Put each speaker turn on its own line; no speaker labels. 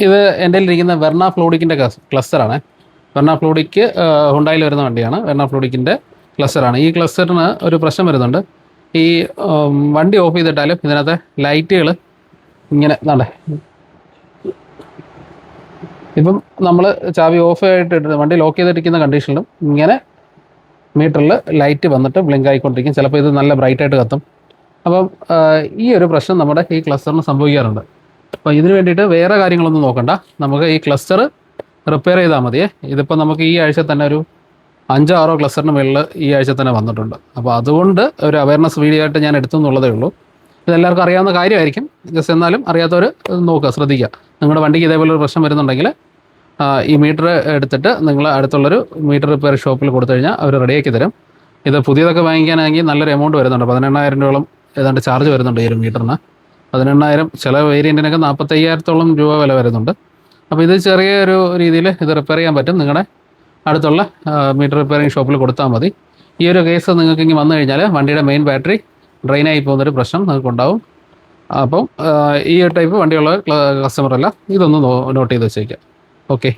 ഇത് എൻ്റെ ഇരിക്കുന്ന വെർണ ഫ്ലൂഡിക്കിൻ്റെ ക്ലസ്റ്ററാണ്. വെർണ ഫ്ലൂഡിക്ക് ഹുണ്ടായിൽ വരുന്ന വണ്ടിയാണ്. വെർണ ഫ്ലൂഡിക്കിൻ്റെ ക്ലസ്റ്ററാണ്. ഈ ക്ലസ്റ്ററിന് ഒരു പ്രശ്നം വരുന്നുണ്ട്. ഈ വണ്ടി ഓഫ് ചെയ്തിട്ടാലും ഇതിനകത്തെ ലൈറ്റുകൾ ഇങ്ങനെ നടേ ഇപ്പം നമ്മൾ ചാവി ഓഫ് ആയിട്ട് വണ്ടി ലോക്ക് ചെയ്തിരിക്കുന്ന കണ്ടീഷനിലും ഇങ്ങനെ മീറ്ററിൽ ലൈറ്റ് വന്നിട്ട് ബ്ലിങ്ക് ആയിക്കൊണ്ടിരിക്കും. ചിലപ്പോൾ ഇത് നല്ല ബ്രൈറ്റായിട്ട് കത്തും. അപ്പം ഈ ഒരു പ്രശ്നം നമ്മുടെ ഈ ക്ലസ്റ്ററിന് സംഭവിക്കാറുണ്ട്. അപ്പോൾ ഇതിന് വേണ്ടിയിട്ട് വേറെ കാര്യങ്ങളൊന്നും നോക്കണ്ട, നമുക്ക് ഈ ക്ലസ്റ്റർ റിപ്പയർ ചെയ്താൽ മതിയേ. ഇതിപ്പോൾ നമുക്ക് ഈ ആഴ്ച തന്നെ ഒരു 5-6 ക്ലസ്റ്ററിന് മുകളിൽ ഈ ആഴ്ച തന്നെ വന്നിട്ടുണ്ട്. അപ്പോൾ അതുകൊണ്ട് ഒരു അവയർനെസ് വീഡിയോ ആയിട്ട് ഞാൻ എടുത്തു എന്നുള്ളതേ ഉള്ളൂ. ഇതെല്ലാവർക്കും അറിയാവുന്ന കാര്യമായിരിക്കും, ജസ്റ്റ് എന്നാലും അറിയാത്തവർ നോക്കുക, ശ്രദ്ധിക്കുക. നിങ്ങളുടെ വണ്ടിക്ക് ഇതേപോലെ ഒരു പ്രശ്നം വരുന്നുണ്ടെങ്കിൽ ഈ മീറ്റർ എടുത്തിട്ട് നിങ്ങൾ അടുത്തുള്ളൊരു മീറ്റർ റിപ്പയർ ഷോപ്പിൽ കൊടുത്തു കഴിഞ്ഞാൽ അവർ റെഡിയാക്കി തരും. ഇത് പുതിയതൊക്കെ വാങ്ങിക്കാനാണെങ്കിൽ നല്ലൊരു എമൗണ്ട് വരുന്നുണ്ട്. 18,000 രൂപയോളം ഏതാണ്ട് ചാർജ് വരുന്നുണ്ട് ഈ ഒരു മീറ്ററിന്. 18,000, ചില വേരിയൻറ്റിനൊക്കെ 45,000-ഓളം രൂപ വില വരുന്നുണ്ട്. അപ്പോൾ ഇത് ചെറിയൊരു രീതിയിൽ ഇത് റിപ്പയർ ചെയ്യാൻ പറ്റും. നിങ്ങളുടെ അടുത്തുള്ള മീറ്റർ റിപ്പയറിംഗ് ഷോപ്പിൽ കൊടുത്താൽ മതി. ഈ ഒരു കേസ് നിങ്ങൾക്ക് ഇങ്ങനെ വന്നു കഴിഞ്ഞാൽ വണ്ടിയുടെ മെയിൻ ബാറ്ററി ഡ്രെയിനായി പോകുന്നൊരു പ്രശ്നം നിങ്ങൾക്ക് ഉണ്ടാവും. അപ്പം ഈ ടൈപ്പ് വണ്ടിയുള്ള കസ്റ്റമറല്ല, ഇതൊന്ന് നോട്ട് ചെയ്ത് വെച്ചേക്കാം. ഓക്കെ.